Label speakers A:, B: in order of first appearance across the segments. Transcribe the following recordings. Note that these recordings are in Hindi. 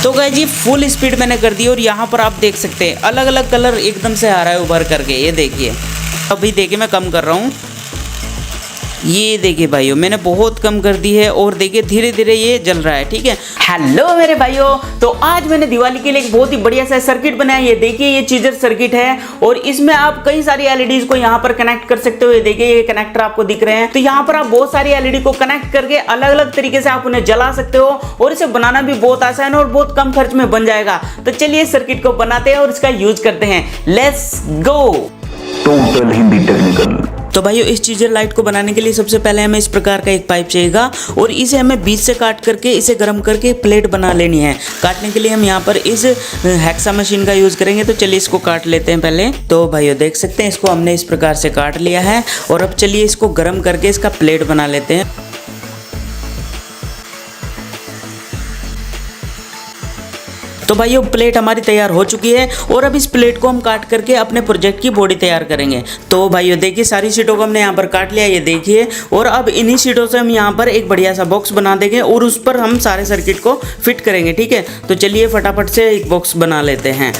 A: तो गाइस ये फुल स्पीड मैंने कर दी और यहाँ पर आप देख सकते हैं अलग अलग कलर एकदम से आ रहा है उभर करके। ये देखिए, अभी देखिए मैं कम कर रहा हूँ। ये देखिए भाइयों, मैंने बहुत कम कर दी है और देखिए धीरे धीरे ये जल रहा है। ठीक है, हेलो मेरे भाइयों, तो आज मैंने दिवाली के लिए एक बहुत ही बढ़िया सा सर्किट बनाया। ये देखिए ये चीजर सर्किट है और इसमें आप कई सारी एलईडीज को यहाँ पर कनेक्ट कर सकते हो। ये देखिए ये कनेक्टर आपको दिख रहे हैं। तो यहाँ पर आप बहुत सारी एलईडी को कनेक्ट करके अलग अलग तरीके से आप उन्हें जला सकते हो और इसे बनाना भी बहुत आसान है और बहुत कम खर्च में बन जाएगा। तो चलिए इस सर्किट को बनाते हैं और इसका यूज करते हैं। Let's go.
B: Total Hindi technical.
A: तो भाइयों इस चीजर लाइट को बनाने के लिए सबसे पहले हमें इस प्रकार का एक पाइप चाहिएगा और इसे हमें बीच से काट करके इसे गर्म करके प्लेट बना लेनी है। काटने के लिए हम यहाँ पर इस हेक्सा मशीन का यूज करेंगे। तो चलिए इसको काट लेते हैं पहले। तो भाइयों देख सकते हैं इसको हमने इस प्रकार से काट लिया है और अब चलिए इसको गर्म करके इसका प्लेट बना लेते हैं। तो भाइयों प्लेट हमारी तैयार हो चुकी है और अब इस प्लेट को हम काट करके अपने प्रोजेक्ट की बॉडी तैयार करेंगे। तो भाइयों देखिए सारी शीटों को हमने यहाँ पर काट लिया, ये देखिए। और अब इन्हीं शीटों से हम यहाँ पर एक बढ़िया सा बॉक्स बना देंगे और उस पर हम सारे सर्किट को फिट करेंगे। ठीक है, तो चलिए फटाफट से एक बॉक्स बना लेते हैं।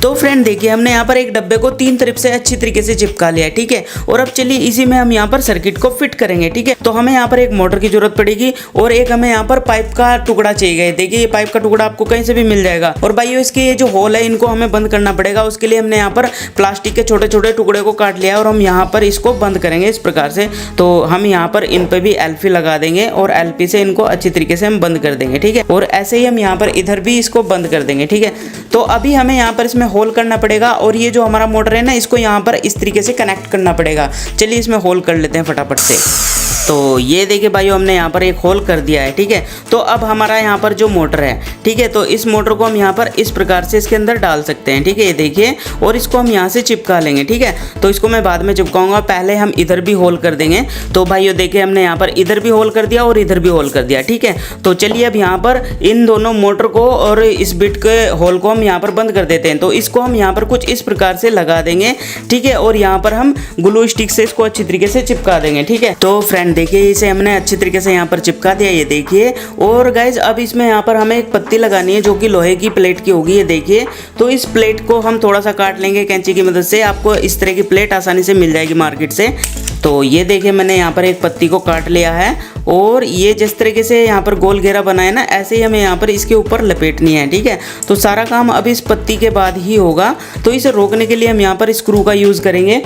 A: तो फ्रेंड देखिए हमने यहाँ पर एक डब्बे को 3 तरफ से अच्छी तरीके से चिपका लिया है। ठीक है, और अब चलिए इसी में हम यहाँ पर सर्किट को फिट करेंगे। ठीक है, तो हमें यहाँ पर एक मोटर की जरूरत पड़ेगी और एक हमें यहाँ पर पाइप का टुकड़ा चाहिए। देखिए ये पाइप का टुकड़ा आपको कहीं से भी मिल जाएगा। और भाइयों इसके ये जो होल है इनको हमें बंद करना पड़ेगा। उसके लिए हमने यहाँ पर प्लास्टिक के छोटे छोटे टुकड़े को काट लिया और हम यहाँ पर इसको बंद करेंगे इस प्रकार से। तो हम यहाँ पर इन पे भी एलपी लगा देंगे और एलपी से इनको अच्छी तरीके से हम बंद कर देंगे। ठीक है, और ऐसे ही हम यहाँ पर इधर भी इसको बंद कर देंगे। ठीक है, तो अभी हमें यहाँ पर इसमें होल करना पड़ेगा और ये जो हमारा मोटर है ना इसको यहाँ पर इस तरीके से कनेक्ट करना पड़ेगा। चलिए इसमें होल कर लेते हैं फटाफट से। तो ये देखिए भाइयों हमने यहाँ पर एक होल कर दिया है। ठीक है, तो अब हमारा यहाँ पर जो मोटर है, ठीक है, तो इस मोटर को हम यहाँ पर इस प्रकार से इसके अंदर डाल सकते हैं। ठीक है, ये देखिए, और इसको हम यहाँ से चिपका लेंगे। ठीक है, तो इसको मैं बाद में चिपकाऊंगा, पहले हम इधर भी होल कर देंगे। तो भाइयों देखिए हमने यहाँ पर इधर भी होल कर दिया और इधर भी होल कर दिया। ठीक है, तो चलिए अब यहाँ पर इन दोनों मोटर को और इस बिट के होल को हम यहाँ पर बंद कर देते हैं। तो इसको हम यहाँ पर कुछ इस प्रकार से लगा देंगे। ठीक है, और यहाँ पर हम ग्लू स्टिक से इसको अच्छी तरीके से चिपका देंगे। ठीक है, तो फ्रेंड देखिए इसे हमने अच्छी तरीके से यहाँ पर चिपका दिया, ये देखिए। और गाइज अब इसमें यहाँ पर हमें एक पत्ती लगानी है जो कि लोहे की प्लेट की होगी, ये देखिए। तो इस प्लेट को हम थोड़ा सा काट लेंगे कैंची की मदद से। आपको इस तरह की प्लेट आसानी से मिल जाएगी मार्केट से। तो ये देखिए मैंने यहाँ पर एक पत्ती को काट लिया है और ये जिस तरीके से यहाँ पर गोल घेरा बना है ना, ऐसे ही हमें यहाँ पर इसके ऊपर लपेटनी है। ठीक है, तो सारा काम अब इस पत्ती के बाद ही होगा। तो इसे रोकने के लिए हम यहाँ पर स्क्रू का यूज़ करेंगे।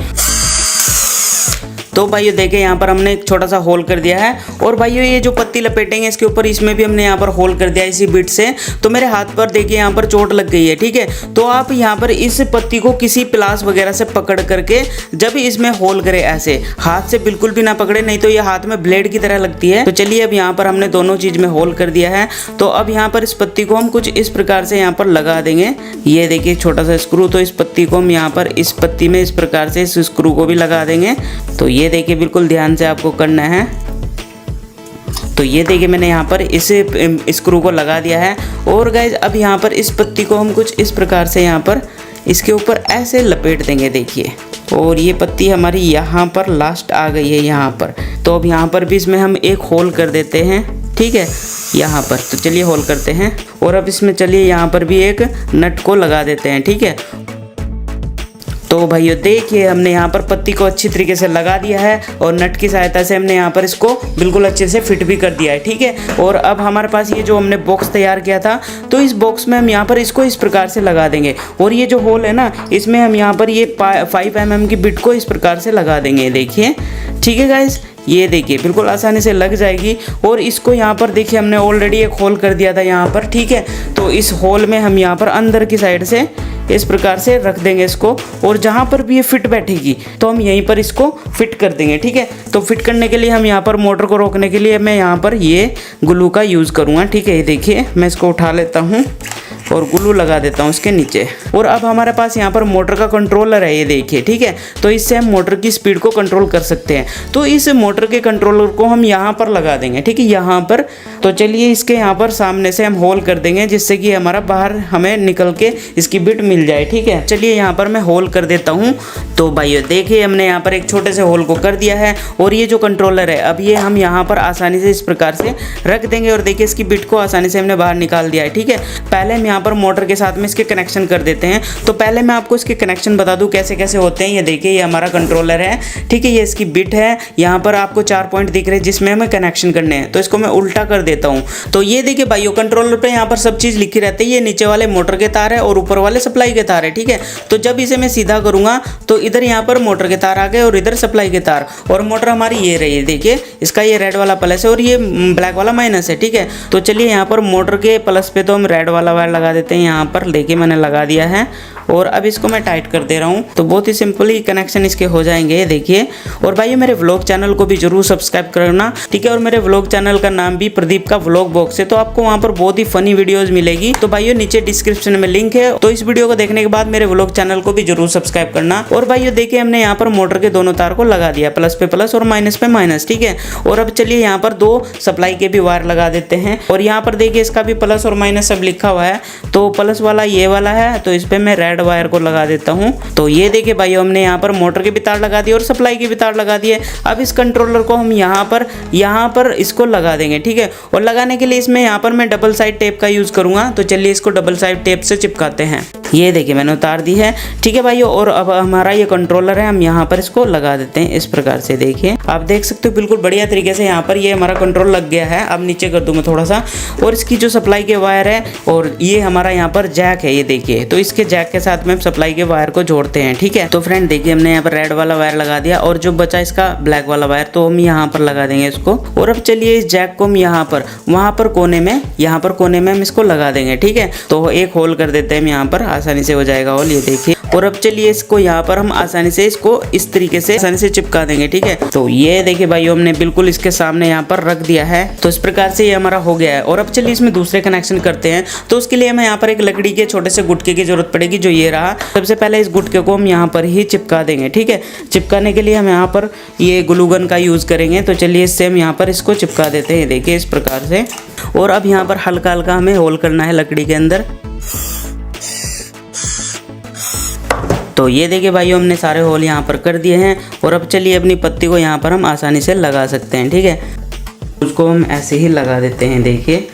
A: तो भाइयों देखिए यहाँ पर हमने एक छोटा सा होल कर दिया है और भाइयों ये जो पत्ती लपेटेंगे इसके ऊपर, इसमें भी हमने यहाँ पर होल कर दिया इसी बिट से। तो मेरे हाथ पर देखिए यहाँ पर चोट लग गई है। ठीक है, तो आप यहाँ पर इस पत्ती को किसी प्लास वगैरह से पकड़ करके जब इसमें होल करें, ऐसे हाथ से बिल्कुल भी ना पकड़े, नहीं तो ये हाथ में ब्लेड की तरह लगती है। तो चलिए अब यहाँ पर हमने दोनों चीज में होल कर दिया है। तो अब यहाँ पर इस पत्ती को हम कुछ इस प्रकार से यहाँ पर लगा देंगे। ये देखिए छोटा सा स्क्रू, तो इस पत्ती को हम यहाँ पर इस पत्ती में इस प्रकार से इस स्क्रू को भी लगा देंगे। तो ये देखिए बिल्कुल ध्यान से आपको करना है। तो ये देखिए मैंने यहाँ पर इस स्क्रू को लगा दिया है और गाइज अब यहाँ पर इस पत्ती को हम कुछ इस प्रकार से यहाँ पर इसके ऊपर ऐसे लपेट देंगे, देखिए। और ये पत्ती हमारी यहाँ पर लास्ट आ गई है यहाँ पर। तो अब यहाँ पर भी इसमें हम एक होल कर देते हैं। ठीक है, यहाँ पर। तो चलिए होल करते हैं और अब इसमें चलिए यहाँ पर भी एक नट को लगा देते हैं। ठीक है, तो भाइयों देखिए हमने यहाँ पर पत्ती को अच्छी तरीके से लगा दिया है और नट की सहायता से हमने यहाँ पर इसको बिल्कुल अच्छे से फिट भी कर दिया है। ठीक है, और अब हमारे पास ये जो हमने बॉक्स तैयार किया था, तो इस बॉक्स में हम यहाँ पर इसको इस प्रकार से लगा देंगे और ये जो होल है ना, इसमें हम यहाँ पर ये 5 mm की बिट को इस प्रकार से लगा देंगे, देखिए। ठीक है गाइस, ये देखिए बिल्कुल आसानी से लग जाएगी। और इसको यहाँ पर देखिए हमने ऑलरेडी एक होल कर दिया था यहाँ पर। ठीक है, तो इस होल में हम यहाँ पर अंदर की साइड से इस प्रकार से रख देंगे इसको और जहाँ पर भी ये फिट बैठेगी तो हम यहीं पर इसको फिट कर देंगे। ठीक है, तो फिट करने के लिए हम यहाँ पर मोटर को रोकने के लिए मैं यहाँ पर ये ग्लू का यूज़ करूँगा। ठीक है, ये देखिए मैं इसको उठा लेता हूँ और ग्लू लगा देता हूँ इसके नीचे। और अब हमारे पास यहाँ पर मोटर का कंट्रोलर है, ये देखिए, ठीक है। तो इससे हम मोटर की स्पीड को कंट्रोल कर सकते हैं। तो इस मोटर के कंट्रोलर को हम यहाँ पर लगा देंगे, ठीक है, यहाँ पर। तो चलिए इसके यहाँ पर सामने से हम होल कर देंगे, जिससे कि हमारा बाहर हमें निकल के इसकी बिट मिल जाए, ठीक है। चलिए यहाँ पर मैं होल कर देता हूँ। तो भाइयों देखिए, हमने यहाँ पर एक छोटे से होल को कर दिया है। और ये जो कंट्रोलर है, अब ये हम यहाँ पर आसानी से इस प्रकार से रख देंगे। और देखिए इसकी बिट को आसानी से हमने बाहर निकाल दिया है, ठीक है। पहले हम यहाँ पर मोटर के साथ में इसके कनेक्शन कर देते हैं। तो पहले मैं आपको इसके कनेक्शन बता दूं कैसे कैसे होते हैं। ये देखिए, ये हमारा कंट्रोलर है, ठीक है। ये इसकी बिट है, यहाँ पर आपको 4 पॉइंट दिख रहे हैं जिसमें हमें कनेक्शन करने हैं। तो इसको मैं उल्टा कर देता हूँ। तो ये देखिए भाइयों, कंट्रोलर पे यहाँ पर सब चीज़ लिखी रहती है। ये नीचे वाले मोटर के तार है और ऊपर वाले सप्लाई के तार है, ठीक है। तो जब इसे मैं सीधा करूँगा तो इधर यहाँ पर मोटर के तार आ गए और इधर सप्लाई के तार। और मोटर हमारी ये रही है, देखिए, इसका ये रेड वाला प्लस है और ये ब्लैक वाला माइनस है, ठीक है। तो चलिए यहाँ पर मोटर के प्लस पे तो हम रेड वाला वायर लगा देते हैं। यहाँ पर देखिए मैंने लगा दिया है। और अब इसको मैं टाइट कर दे रहा हूँ। तो बहुत ही सिंपली कनेक्शन इसके हो जाएंगे, देखिए। और भाई मेरे व्लॉग चैनल को भी जरूर सब्सक्राइब करना, ठीक है। और मेरे व्लॉग चैनल का नाम भी प्रदीप का व्लॉग बॉक्स है। तो आपको वहाँ पर बहुत ही फनी वीडियोस मिलेगी। तो भाइयों नीचे डिस्क्रिप्शन में लिंक है। तो इस वीडियो को देखने के बाद मेरे व्लॉग चैनल को भी जरूर सब्सक्राइब करना। और भाइयों देखिए, हमने यहाँ पर मोटर के दोनों तार को लगा दिया, प्लस पे प्लस और माइनस पे माइनस, ठीक है। और अब चलिए यहाँ पर 2 सप्लाई के भी वायर लगा देते हैं। और यहाँ पर देखिए इसका भी प्लस और माइनस सब लिखा हुआ है। तो प्लस वाला ये वाला है, तो इस पर मैं रेड वायर को लगा देता हूं। तो ये देखिए भाइयों, हमने यहाँ पर मोटर के भी तार लगा दिए और सप्लाई के भी तार लगा दिए। अब इस कंट्रोलर को हम यहाँ पर इसको लगा देंगे, ठीक है। और लगाने के लिए इसमें यहाँ पर मैं डबल साइड टेप का यूज करूंगा। तो चलिए इसको डबल साइड टेप से चिपकाते हैं। ये देखिए मैंने उतार दी है, ठीक है भाइयों। और अब हमारा ये कंट्रोलर है, हम यहाँ पर इसको लगा देते हैं इस प्रकार से। देखिए आप देख सकते हो बिल्कुल बढ़िया तरीके से यहाँ पर ये हमारा कंट्रोल लग गया है। अब नीचे कर दूँ मैं थोड़ा सा। और इसकी जो सप्लाई के वायर है और ये हमारा यहाँ पर जैक है, ये देखिए। तो इसके जैक के साथ में हम सप्लाई के वायर को जोड़ते हैं, ठीक है। तो फ्रेंड देखिए, हमने यहाँ पर रेड वाला वायर लगा दिया और जो बचा इसका ब्लैक वाला वायर, तो हम यहाँ पर लगा देंगे इसको। और अब चलिए इस जैक को हम यहाँ पर वहाँ पर कोने में हम इसको लगा देंगे, ठीक है। तो एक होल कर देते हैं हम यहाँ पर, आसानी से हो जाएगा होल, ये देखिए। और अब चलिए इसको यहाँ पर हम आसानी से इसको इस तरीके से आसानी से चिपका देंगे, ठीक है। तो ये देखिए भाइयों, हमने बिल्कुल इसके सामने यहाँ पर रख दिया है। तो इस प्रकार से ये हमारा हो गया है। और अब चलिए इसमें दूसरे कनेक्शन करते हैं। तो उसके लिए हमें यहाँ पर एक लकड़ी के छोटे से गुटके की जरूरत पड़ेगी, जो ये रहा। सबसे पहले इस गुटके को हम यहाँ पर ही चिपका देंगे, ठीक है। चिपकाने के लिए हम यहाँ पर ये ग्लू गन का यूज करेंगे। तो चलिए इससे हम यहाँ पर इसको चिपका देते हैं, देखिए इस प्रकार से। और अब यहाँ पर हल्का हल्का हमें होल करना है लकड़ी के अंदर। तो ये देखिए भाइयों, हमने सारे होल यहाँ पर कर दिए हैं। और अब चलिए अपनी पत्ती को यहाँ पर हम आसानी से लगा सकते हैं, ठीक है। उसको हम ऐसे ही लगा देते हैं, देखिए।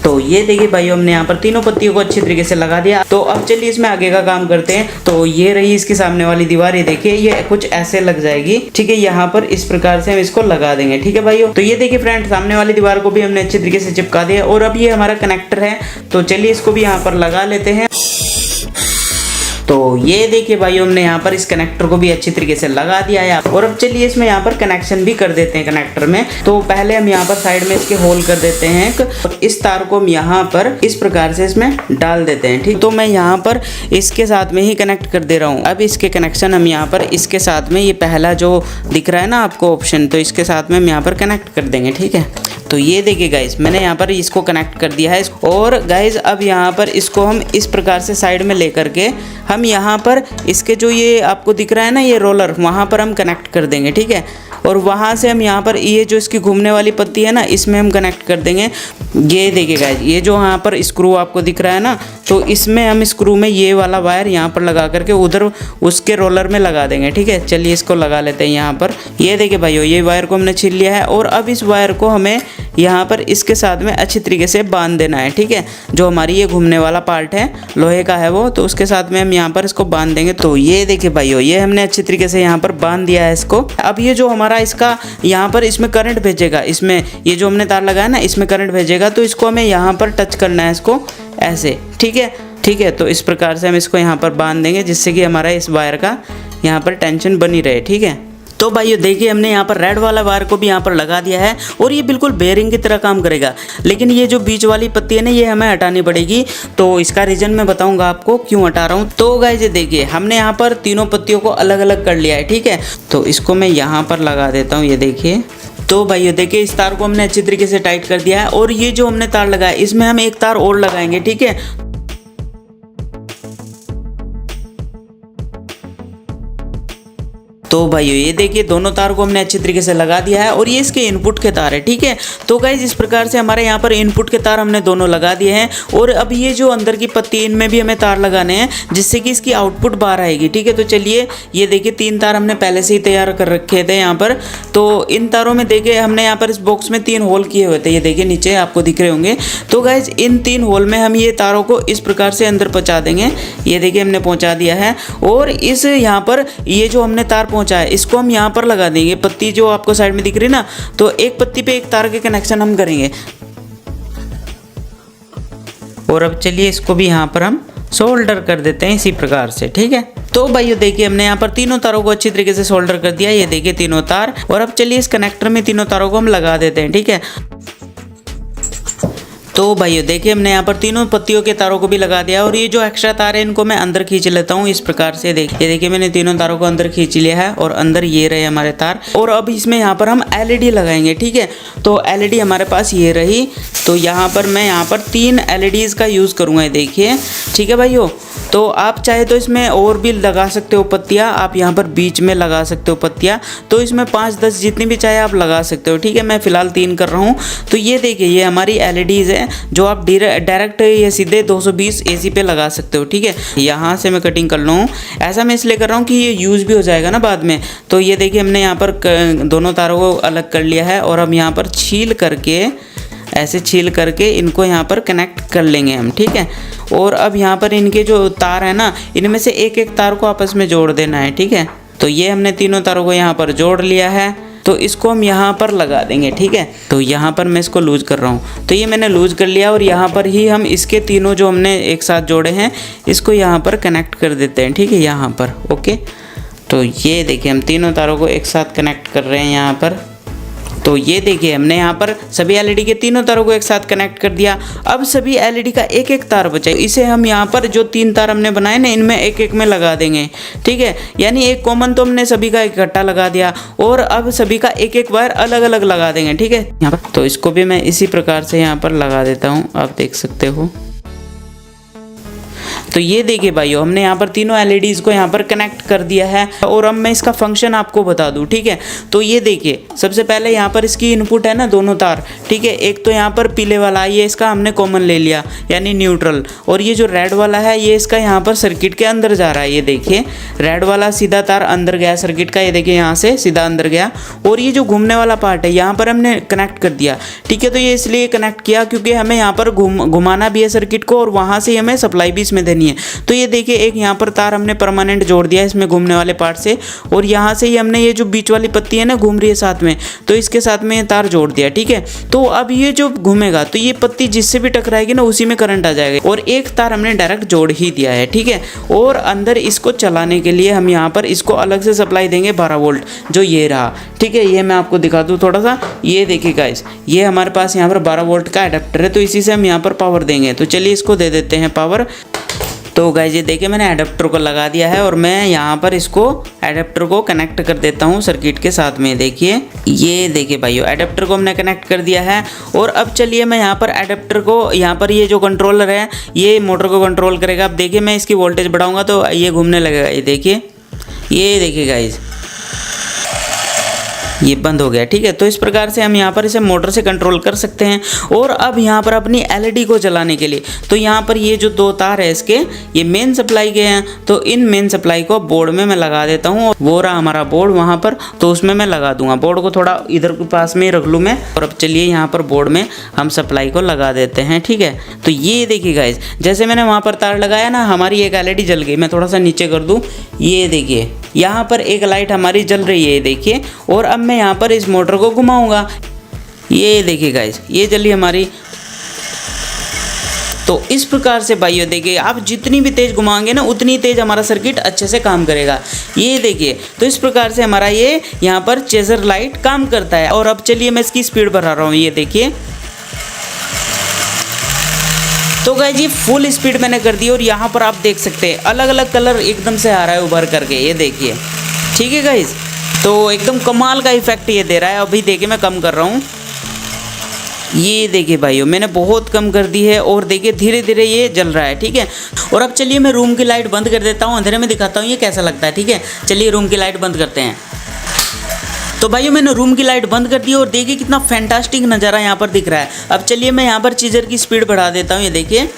A: तो ये देखिए भाइयों, हमने यहाँ पर तीनों पत्तियों को अच्छी तरीके से लगा दिया। तो अब चलिए इसमें आगे का काम करते हैं। तो ये रही इसकी सामने वाली दीवार, ये देखिए ये कुछ ऐसे लग जाएगी, ठीक है। यहाँ पर इस प्रकार से हम इसको लगा देंगे, ठीक है भाइयों। तो ये देखिए फ्रेंड, सामने वाली दीवार को भी हमने अच्छी तरीके से चिपका दिया। और अब ये हमारा कनेक्टर है, तो चलिए इसको भी यहाँ पर लगा लेते हैं। तो ये देखिए भाइयों, हमने यहाँ पर इस कनेक्टर को भी अच्छी तरीके से लगा दिया है। और अब चलिए इसमें यहाँ पर कनेक्शन भी कर देते हैं कनेक्टर में। तो पहले हम यहाँ पर साइड में इसके होल कर देते हैं और इस तार को हम यहाँ पर इस प्रकार से इसमें डाल देते हैं, ठीक। तो मैं यहाँ पर इसके साथ में ही कनेक्ट कर दे रहा हूँ। अब इसके कनेक्शन हम यहाँ पर इसके साथ में, ये पहला जो दिख रहा है ना आपको ऑप्शन, तो इसके साथ में हम यहाँ पर कनेक्ट कर देंगे, ठीक है। तो ये देखिए गाइस, मैंने यहाँ पर इसको कनेक्ट कर दिया है। और गाइस अब यहाँ पर इसको हम इस प्रकार से साइड में लेकर के हम यहाँ पर इसके जो ये आपको दिख रहा है ना ये रोलर, वहाँ पर हम कनेक्ट कर देंगे, ठीक है। और वहाँ से हम यहाँ पर ये जो इसकी घूमने वाली पत्ती है ना, इसमें हम कनेक्ट कर देंगे। ये देखिए गाइस, ये जो यहाँ पर स्क्रू आपको दिख रहा है ना, तो इसमें हम स्क्रू में ये वाला वायर यहाँ पर लगा करके उधर उसके रोलर में लगा देंगे, ठीक है। चलिए इसको लगा लेते हैं यहाँ पर। ये देखिए भाइयों, ये वायर को हमने छील लिया है। और अब इस वायर को हमें यहाँ पर इसके साथ में अच्छी तरीके से बांध देना है, ठीक है। जो हमारी ये घूमने वाला पार्ट है, लोहे का है वो, तो उसके साथ में हम यहाँ पर इसको बांध देंगे। तो ये देखिए भाइयों, ये हमने अच्छी तरीके से यहाँ पर बांध दिया है इसको। अब ये जो हमारा इसका यहाँ पर इसमें करंट भेजेगा, इसमें ये जो हमने तार लगाया ना, इसमें करंट भेजेगा। तो इसको हमें यहाँ पर टच करना है इसको ऐसे, ठीक है, ठीक है। तो इस प्रकार से हम इसको यहाँ पर बांध देंगे, जिससे कि हमारा इस वायर का यहाँ पर टेंशन बनी रहे, ठीक है। तो भाइयों देखिए हमने यहाँ पर रेड वाला वायर को भी यहाँ पर लगा दिया है और ये बिल्कुल बेयरिंग की तरह काम करेगा। लेकिन ये जो बीच वाली पत्ती है ना ये हमें हटानी पड़ेगी, तो इसका रीज़न मैं बताऊंगा आपको क्यों हटा रहा हूँ। तो गाइस ये देखिए हमने यहाँ पर तीनों पत्तियों को अलग अलग कर लिया है, ठीक है। तो इसको मैं यहाँ पर लगा देता हूँ, ये देखिए। तो भाइयों देखिए इस तार को हमने अच्छी तरीके से टाइट कर दिया है और ये जो हमने तार लगाया इसमें हम एक तार और लगाएंगे, ठीक है। तो भाइयों ये देखिए दोनों तार को हमने अच्छी तरीके से लगा दिया है और ये इसके इनपुट के तार है, ठीक है। तो गाइज इस प्रकार से हमारे यहाँ पर इनपुट के तार हमने दोनों लगा दिए हैं और अब ये जो अंदर की पत्ती इनमें भी हमें तार लगाने हैं जिससे कि इसकी आउटपुट बाहर आएगी, ठीक है। तो चलिए ये देखिए 3 तार हमने पहले से ही तैयार कर रखे थे यहाँ पर। तो इन तारों में देखिए हमने यहाँ पर इस बॉक्स में 3 होल किए हुए थे, ये देखिए नीचे आपको दिख रहे होंगे। तो गाइज इन 3 होल में हम ये तारों को इस प्रकार से अंदर पहुँचा देंगे, ये देखिए हमने पहुँचा दिया है। और इस यहाँ पर ये जो हमने तार पहुँचा है इसको हम यहाँ पर लगा देंगे, पत्ती जो आपको साइड में दिख रही है ना, तो एक पत्ती पे एक तार के कनेक्शन हम करेंगे। और अब चलिए इसको भी यहाँ पर हम सोल्डर कर देते हैं इसी प्रकार से, ठीक है। तो भाइयों देखिए हमने यहाँ पर तीनों तारों को अच्छी तरीके से सोल्डर कर दिया, ये देखिए तीनों तार। और अब चलिए इस कनेक्टर में तीनों तारों को हम लगा देते हैं, ठीक है। तो भाइयों देखिए हमने यहाँ पर तीनों पत्तियों के तारों को भी लगा दिया और ये जो एक्स्ट्रा तार है इनको मैं अंदर खींच लेता हूँ इस प्रकार से। देखिए देखिए मैंने तीनों तारों को अंदर खींच लिया है और अंदर ये रहे हमारे तार। और अब इसमें यहाँ पर हम एलईडी लगाएंगे, ठीक है। तो एलईडी हमारे पास ये रही। तो यहाँ पर मैं यहाँ पर 3 एलईडीज़ का यूज़ करूँगा, देखिए, ठीक है भाइयों। तो आप चाहे तो इसमें और भी लगा सकते हो पत्तियाँ, आप यहाँ पर बीच में लगा सकते हो पत्तियाँ। तो इसमें 5-10 जितनी भी चाहे आप लगा सकते हो, ठीक है। मैं फ़िलहाल 3 कर रहा हूँ। तो ये देखिए ये हमारी एलईडीज़ है जो आप डायरेक्ट या सीधे 220 एसी पे लगा सकते हो, ठीक है। यहाँ से मैं कटिंग कर लूँ, ऐसा मैं इसलिए कर रहा हूँ कि ये यूज़ भी हो जाएगा ना बाद में। तो ये देखिए हमने यहाँ पर दोनों तारों को अलग कर लिया है और हम यहाँ पर छील करके ऐसे छील करके इनको यहाँ पर कनेक्ट कर लेंगे हम, ठीक है। और अब यहाँ पर इनके जो तार है ना इनमें से एक एक तार को आपस में जोड़ देना है, ठीक है। तो ये हमने तीनों तारों को यहाँ पर जोड़ लिया है। तो इसको हम यहाँ पर लगा देंगे, ठीक है। तो यहाँ पर मैं इसको लूज कर रहा हूँ, तो ये मैंने लूज कर लिया और यहाँ पर ही हम इसके तीनों जो हमने एक साथ जोड़े हैं इसको यहाँ पर कनेक्ट कर देते हैं, ठीक है, यहाँ पर। ओके, तो ये देखिए हम तीनों तारों को एक साथ कनेक्ट कर रहे हैं यहाँ पर। तो ये देखिए हमने यहाँ पर सभी एलईडी के तीनों तारों को एक साथ कनेक्ट कर दिया। अब सभी एलईडी का एक एक तार बचा, इसे हम यहाँ पर जो 3 तार हमने बनाए ना इनमें एक एक में लगा देंगे, ठीक है। यानी एक कॉमन तो हमने सभी का इकट्ठा लगा दिया और अब सभी का एक एक वायर अलग अलग लगा देंगे, ठीक है, यहाँ पर। तो इसको भी मैं इसी प्रकार से यहाँ पर लगा देता हूँ, आप देख सकते हो। तो ये देखिए भाइयों हमने यहाँ पर तीनों एलईडीज़ को यहाँ पर कनेक्ट कर दिया है। और अब मैं इसका फंक्शन आपको बता दूँ, ठीक है। तो ये देखिए सबसे पहले यहाँ पर इसकी इनपुट है ना दोनों तार, ठीक है। एक तो यहाँ पर पीले वाला ये इसका हमने कॉमन ले लिया यानी न्यूट्रल, और ये जो रेड वाला है ये इसका यहाँ पर सर्किट के अंदर जा रहा है। ये देखिए रेड वाला सीधा तार अंदर गया सर्किट का, ये देखिए यहाँ से सीधा अंदर गया। और ये जो घूमने वाला पार्ट है यहाँ पर हमने कनेक्ट कर दिया, ठीक है। तो ये इसलिए कनेक्ट किया क्योंकि हमें यहाँ पर घुमाना भी है सर्किट को और वहाँ से हमें सप्लाई भी इसमें देनी है। तो ये देखिए एक यहाँ पर तार हमने परमानेंट जोड़ दिया इसमें घूमने वाले पार्ट से, और यहाँ से ही हमने ये जो बीच वाली पत्ती है ना घूम रही है साथ में, तो इसके साथ में ये तार जोड़ दिया, ठीक है। तो अब ये जो घूमेगा तो ये पत्ती जिससे भी टकराएगी ना उसी में करंट आ जाएगा। और एक तार हमने डायरेक्ट जोड़ ही दिया है, ठीक है। और अंदर इसको चलाने के लिए हम यहाँ पर इसको अलग से सप्लाई देंगे 12 वोल्ट, जो ये रहा, ठीक है। ये मैं आपको दिखा दूँ थोड़ा सा, ये देखिए गाइस ये हमारे पास यहाँ पर 12 वोल्ट का एडाप्टर है, तो इसी से हम यहाँ पर पावर देंगे। तो चलिए इसको दे देते हैं पावर। तो गाइस ये देखिए मैंने एडाप्टर को लगा दिया है और मैं यहाँ पर इसको एडाप्टर को कनेक्ट कर देता हूँ सर्किट के साथ में। देखिए ये देखिए भाइयों एडाप्टर को हमने कनेक्ट कर दिया है। और अब चलिए मैं यहाँ पर एडाप्टर को, यहाँ पर ये जो कंट्रोलर है ये मोटर को कंट्रोल करेगा। अब देखिए मैं इसकी वोल्टेज बढ़ाऊँगा तो ये घूमने लगेगा, ये देखिए गाइस ये बंद हो गया, ठीक है। तो इस प्रकार से हम यहाँ पर इसे मोटर से कंट्रोल कर सकते हैं। और अब यहाँ पर अपनी एलईडी को जलाने के लिए तो यहाँ पर ये जो 2 तार है इसके ये मेन सप्लाई के हैं, तो इन मेन सप्लाई को बोर्ड में मैं लगा देता हूँ। वो रहा हमारा बोर्ड वहाँ पर, तो उसमें मैं लगा दूंगा। बोर्ड को थोड़ा इधर के पास में ही रख लूँ मैं। और अब चलिए यहाँ पर बोर्ड में हम सप्लाई को लगा देते हैं, ठीक है। तो ये देखिए गाइस जैसे मैंने वहाँ पर तार लगाया ना हमारी एक एलईडी जल गई। मैं थोड़ा सा नीचे कर दूँ, ये देखिए यहाँ पर एक लाइट हमारी जल रही है, देखिए। और अब मैं यहाँ पर इस मोटर को घुमाऊंगा, ये देखिए गाइस ये जली हमारी। तो इस प्रकार से भाइयों देखिए, आप जितनी भी तेज़ घुमाएंगे ना उतनी तेज़ हमारा सर्किट अच्छे से काम करेगा। ये देखिए, तो इस प्रकार से हमारा ये यहाँ पर चेजर लाइट काम करता है। और अब चलिए मैं इसकी स्पीड बढ़ा रहा हूँ, ये देखिए। तो गाइस जी फुल स्पीड मैंने कर दी और यहाँ पर आप देख सकते हैं अलग अलग कलर एकदम से आ रहा है उभर करके, ये देखिए। ठीक है गाइस, तो एकदम कमाल का इफेक्ट ये दे रहा है। अभी देखिए मैं कम कर रहा हूँ, ये देखिए भाइयों मैंने बहुत कम कर दी है और देखिए धीरे धीरे ये जल रहा है। ठीक है, और अब चलिए मैं रूम की लाइट बंद कर देता हूँ, अंधेरे में दिखाता हूँ ये कैसा लगता है। ठीक है, चलिए रूम की लाइट बंद करते हैं। तो भाइयों मैंने रूम की लाइट बंद कर दी और देखिए कितना फैंटास्टिक नज़ारा यहाँ पर दिख रहा है। अब चलिए मैं यहाँ पर चीज़र की स्पीड बढ़ा देता हूँ, ये देखिए।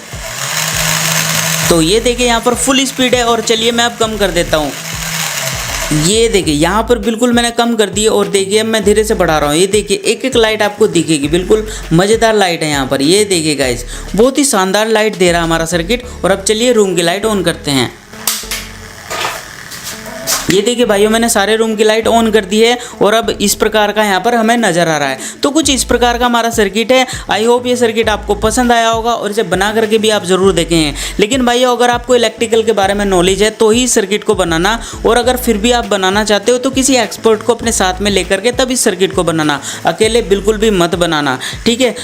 A: तो ये देखिए यहाँ पर फुल स्पीड है और चलिए मैं अब कम कर देता हूँ। ये देखिए यहाँ पर बिल्कुल मैंने कम कर दी और देखिए अब मैं धीरे से बढ़ा रहा हूँ। ये देखिए एक एक लाइट आपको दिखेगी, बिल्कुल मज़ेदार लाइट है यहाँ पर। ये देखिए गाइस, बहुत ही शानदार लाइट दे रहा है हमारा सर्किट। और अब चलिए रूम की लाइट ऑन करते हैं। ये देखिए भाइयों मैंने सारे रूम की लाइट ऑन कर दी है और अब इस प्रकार का यहाँ पर हमें नज़र आ रहा है। तो कुछ इस प्रकार का हमारा सर्किट है। आई होप ये सर्किट आपको पसंद आया होगा और इसे बना करके भी आप ज़रूर देखें हैं। लेकिन भाइयों अगर आपको इलेक्ट्रिकल के बारे में नॉलेज है तो ही सर्किट को बनाना, और अगर फिर भी आप बनाना चाहते हो तो किसी एक्सपर्ट को अपने साथ में लेकर के तब इस सर्किट को बनाना, अकेले बिल्कुल भी मत बनाना। ठीक है।